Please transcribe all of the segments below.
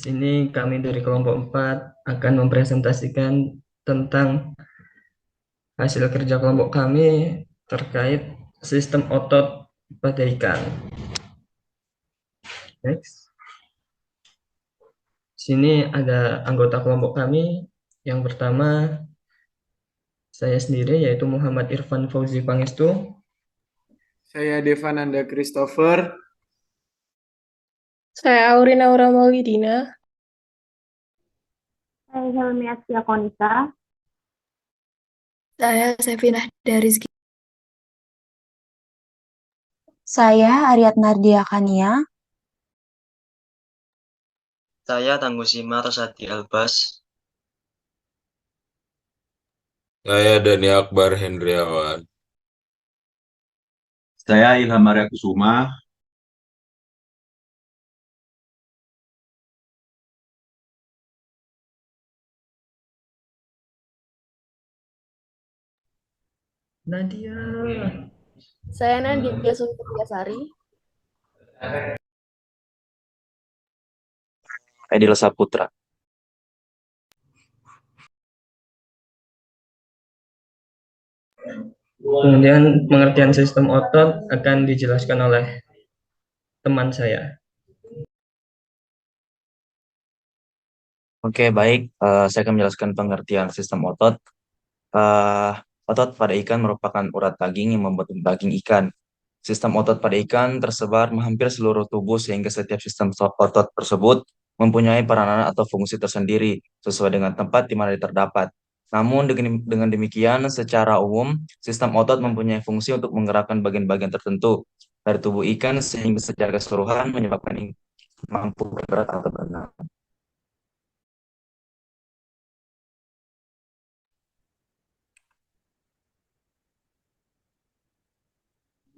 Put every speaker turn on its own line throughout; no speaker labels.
sini kami dari kelompok 4 akan mempresentasikan tentang hasil kerja kelompok kami terkait sistem otot pada ikan. Next. Sini ada anggota kelompok kami. Yang pertama saya sendiri yaitu Muhammad Irfan Fauzi Pangestu.
Saya Devananda Christopher.
Saya Aurina Aura Maulidina.
Saya Helmi Astia Konita.
Saya Sevinah Darizki.
Saya Aryat Nardia Kania.
Saya Tanggusima Rosadi Albas.
Saya Dani Akbar Hendriawan.
Saya Ilham Arya Kusuma.
Nadia.
Saya Nadia Sulfiasari.
Edil Saputra.
Kemudian pengertian sistem otot akan dijelaskan oleh teman saya.
Oke, baik. Saya akan menjelaskan pengertian sistem otot. Eh, Otot pada ikan merupakan urat daging yang membentuk daging ikan. Sistem otot pada ikan tersebar hampir seluruh tubuh sehingga setiap sistem otot tersebut mempunyai peranan atau fungsi tersendiri sesuai dengan tempat di mana dia terdapat. Namun dengan demikian, secara umum, sistem otot mempunyai fungsi untuk menggerakkan bagian-bagian tertentu dari tubuh ikan sehingga secara keseluruhan menyebabkan ikan mampu bergerak atau berenang.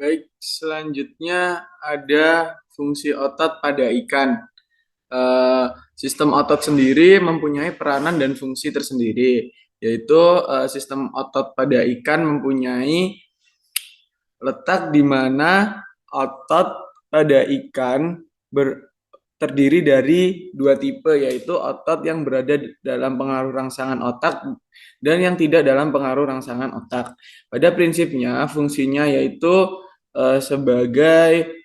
Baik, selanjutnya ada fungsi otot pada ikan. Sistem otot sendiri mempunyai peranan dan fungsi tersendiri, yaitu sistem otot pada ikan mempunyai letak di mana otot pada ikan terdiri dari dua tipe, yaitu otot yang berada dalam pengaruh rangsangan otak dan yang tidak dalam pengaruh rangsangan otak. Pada prinsipnya, fungsinya yaitu sebagai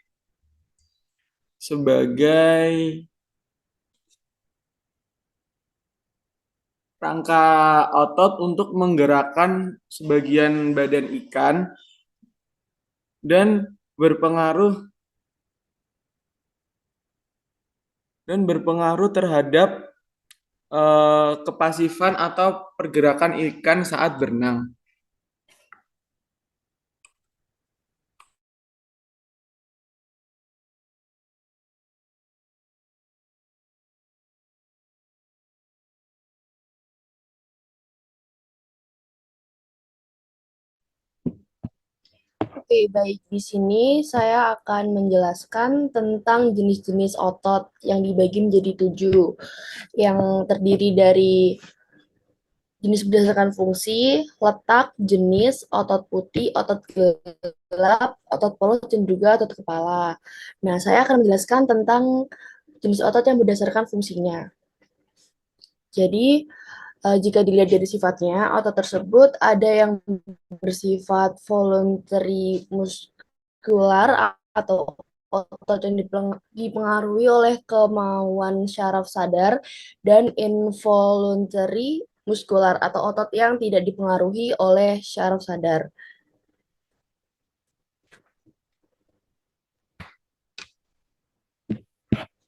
rangka otot untuk menggerakkan sebagian badan ikan dan berpengaruh terhadap kepasifan atau pergerakan ikan saat berenang.
Oke, baik. Di sini saya akan menjelaskan tentang jenis-jenis otot yang dibagi menjadi 7, yang terdiri dari jenis berdasarkan fungsi, letak, jenis, otot putih, otot gelap, otot polos, dan juga otot kepala. Nah, saya akan menjelaskan tentang jenis otot yang berdasarkan fungsinya. Jadi, jika dilihat dari sifatnya, otot tersebut ada yang bersifat voluntary muskular atau otot yang dipengaruhi oleh kemauan syaraf sadar, dan involuntary muskular atau otot yang tidak dipengaruhi oleh syaraf sadar.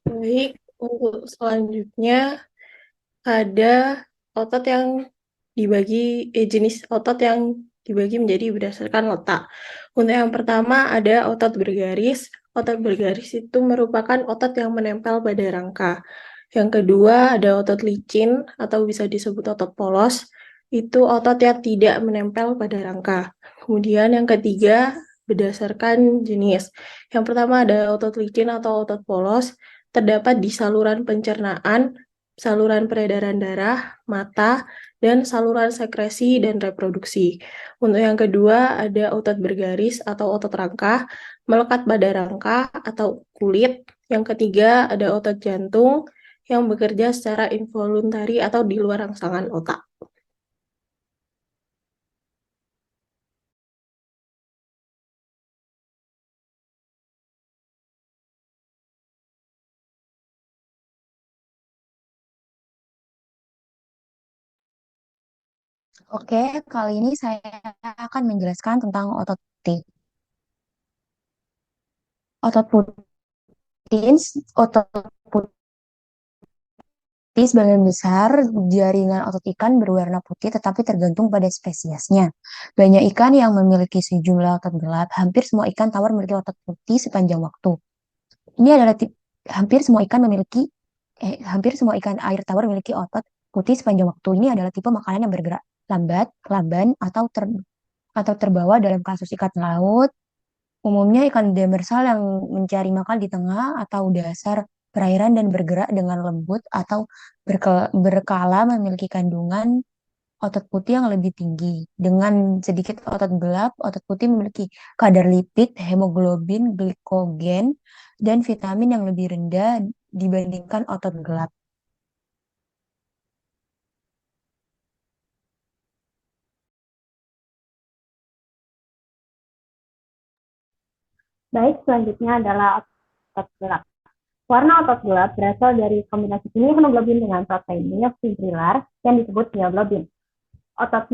Baik, untuk selanjutnya ada otot yang jenis otot yang dibagi menjadi berdasarkan letak. Untuk yang pertama ada otot bergaris. Otot bergaris itu merupakan otot yang menempel pada rangka. Yang kedua ada otot licin atau bisa disebut otot polos. Itu otot yang tidak menempel pada rangka. Kemudian yang ketiga berdasarkan jenis. Yang pertama ada otot licin atau otot polos, terdapat di saluran pencernaan, saluran peredaran darah, mata, dan saluran sekresi dan reproduksi. Untuk yang kedua ada otot bergaris atau otot rangka, melekat pada rangka atau kulit. Yang ketiga ada otot jantung.
yang bekerja secara involuntari atau di luar rangsangan otak.
Oke, kali ini saya akan menjelaskan tentang otot putih. Otot putih, otot putih sebagian besar jaringan otot ikan berwarna putih tetapi tergantung pada spesiesnya. Banyak ikan yang memiliki sejumlah otot gelap. Hampir semua ikan tawar memiliki otot putih sepanjang waktu. Ini adalah hampir semua ikan memiliki hampir semua ikan air tawar memiliki otot putih sepanjang waktu. Ini adalah tipe makanan yang bergerak lambat, lamban, atau terbawa dalam kasus ikan laut. Umumnya ikan demersal yang mencari makan di tengah atau dasar perairan dan bergerak dengan lembut atau berkala memiliki kandungan otot putih yang lebih tinggi. Dengan sedikit otot gelap, otot putih memiliki kadar lipid, hemoglobin, glikogen, dan vitamin yang lebih rendah dibandingkan otot gelap.
Baik, selanjutnya adalah otot gelap. Warna otot gelap berasal dari kombinasi kimia hemoglobin dengan protein miofibrilar yang disebut mioglobin. Otot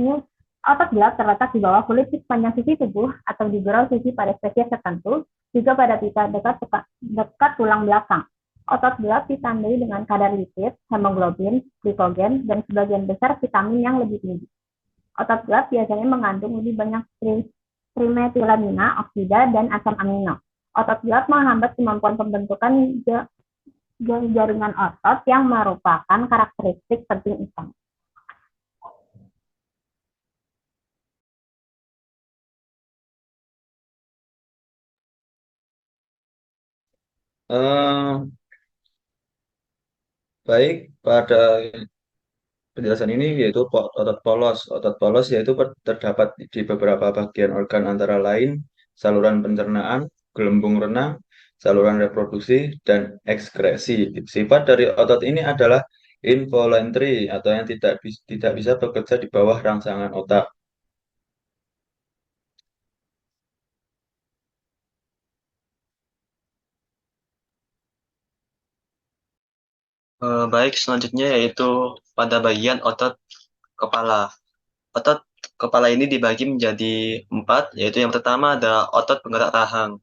gelap terletak di bawah kulit di sepanjang sisi tubuh atau di berau sisi pada spesies tertentu, juga pada pita dekat tulang belakang. Otot gelap ditandai dengan kadar lipid, hemoglobin, glikogen, dan sebagian besar vitamin yang lebih tinggi. Otot gelap biasanya mengandung lebih banyak trimetilamina, oksida, dan asam amino. Otot gelap menghambat kemampuan pembentukan jaringan otot yang merupakan karakteristik penting ikan.
Baik, pada penjelasan ini yaitu otot polos. Otot polos yaitu terdapat di beberapa bagian organ antara lain saluran pencernaan, gelembung renang, saluran reproduksi, dan ekskresi. Sifat dari otot ini adalah involuntary atau yang tidak bisa bekerja di bawah rangsangan otak.
Baik, selanjutnya yaitu pada bagian otot kepala. Otot kepala ini dibagi menjadi 4, yaitu yang pertama ada otot penggerak rahang.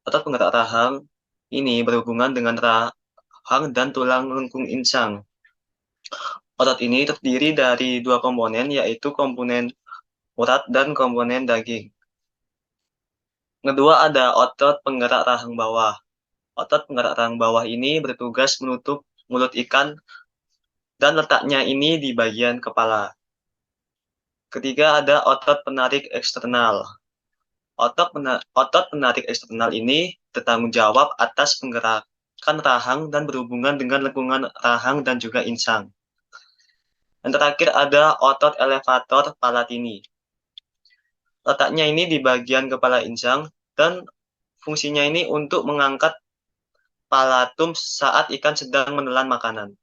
Otot penggerak rahang ini berhubungan dengan rahang dan tulang lengkung insang. Otot ini terdiri dari 2 komponen, yaitu komponen urat dan komponen daging. Kedua ada otot penggerak rahang bawah. Otot penggerak rahang bawah ini bertugas menutup mulut ikan dan letaknya ini di bagian kepala. Ketiga ada otot penarik eksternal. Otot penarik eksternal ini bertanggung jawab atas penggerakan rahang dan berhubungan dengan lengkungan rahang dan juga insang. Yang terakhir ada otot elevator palatini. Letaknya ini di bagian kepala insang dan fungsinya ini untuk mengangkat palatum saat ikan sedang menelan makanan.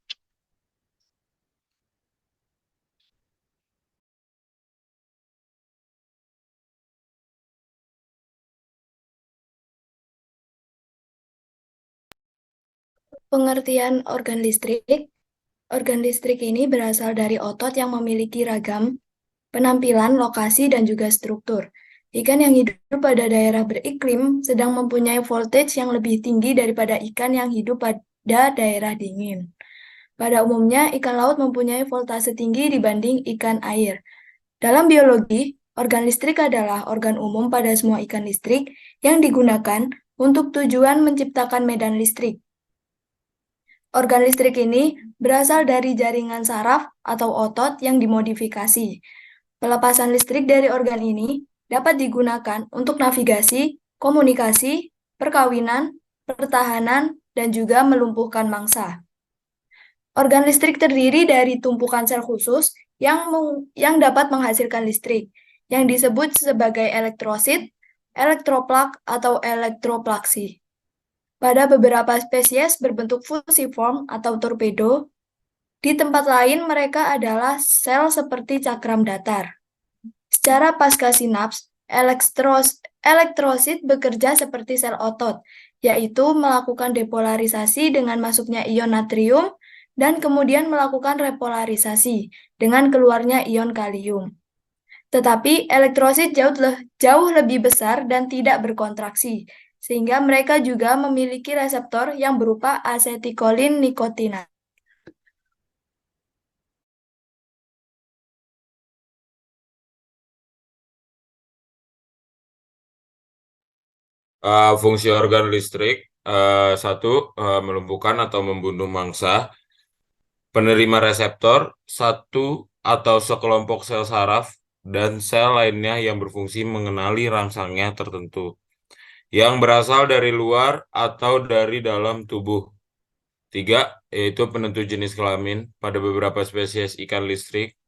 Pengertian organ listrik. Organ listrik ini berasal dari otot yang memiliki ragam penampilan, lokasi, dan juga struktur. Ikan yang hidup pada daerah beriklim sedang mempunyai voltage yang lebih tinggi daripada ikan yang hidup pada daerah dingin. Pada umumnya, ikan laut mempunyai voltase tinggi dibanding ikan air. Dalam biologi, organ listrik adalah organ umum pada semua ikan listrik yang digunakan untuk tujuan menciptakan medan listrik. Organ listrik ini berasal dari jaringan saraf atau otot yang dimodifikasi. Pelepasan listrik dari organ ini dapat digunakan untuk navigasi, komunikasi, perkawinan, pertahanan, dan juga melumpuhkan mangsa. Organ listrik terdiri dari tumpukan sel khusus yang dapat menghasilkan listrik, yang disebut sebagai elektrosit, elektroplak, atau elektroplaksi. Pada beberapa spesies berbentuk fusiform atau torpedo, di tempat lain mereka adalah sel seperti cakram datar. Secara pasca sinaps, elektrosit bekerja seperti sel otot, yaitu melakukan depolarisasi dengan masuknya ion natrium dan kemudian melakukan repolarisasi dengan keluarnya ion kalium. Tetapi elektrosit jauh lebih besar dan tidak berkontraksi, sehingga mereka juga memiliki reseptor yang berupa asetikolin nikotina.
Fungsi organ listrik, satu, melumpuhkan atau membunuh mangsa. Penerima reseptor, satu atau sekelompok sel saraf, dan sel lainnya yang berfungsi mengenali rangsangnya tertentu, yang berasal dari luar atau dari dalam tubuh. Tiga, yaitu penentu jenis kelamin. Pada beberapa spesies ikan listrik,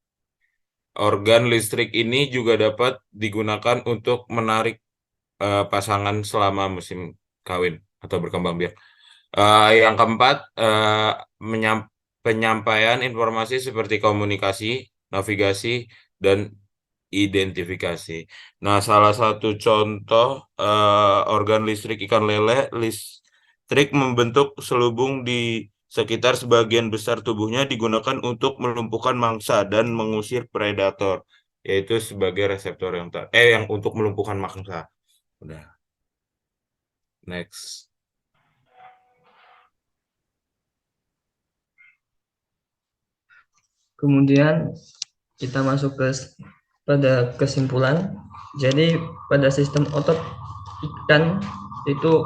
organ listrik ini juga dapat digunakan untuk menarik pasangan selama musim kawin atau berkembang biak. Yang keempat, penyampaian informasi seperti komunikasi, navigasi, dan identifikasi. Nah, salah satu contoh organ listrik ikan lele, listrik membentuk selubung di sekitar sebagian besar tubuhnya digunakan untuk melumpuhkan mangsa dan mengusir predator, yaitu sebagai reseptor yang untuk melumpuhkan mangsa. Udah. Next.
Kemudian kita masuk pada kesimpulan. Jadi pada sistem otot ikan itu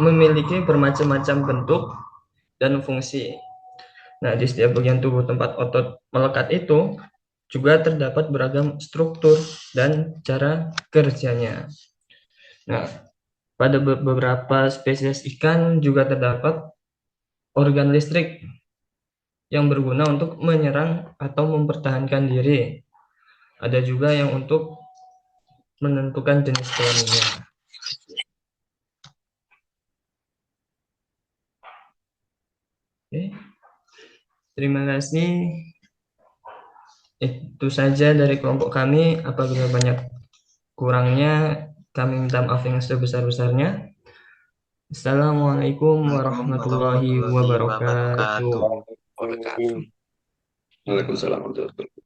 memiliki bermacam-macam bentuk dan fungsi. Nah, di setiap bagian tubuh tempat otot melekat itu juga terdapat beragam struktur dan cara kerjanya. Nah, pada beberapa spesies ikan juga terdapat organ listrik yang berguna untuk menyerang atau mempertahankan diri. Ada juga yang untuk menentukan jenis kelaminnya. Oke. Terima kasih. Itu saja dari kelompok kami. Apabila banyak kurangnya, kami minta maaf yang sebesar-besarnya. Assalamualaikum warahmatullahi wabarakatuh.
Waalaikumsalam warahmatullahi wabarakatuh.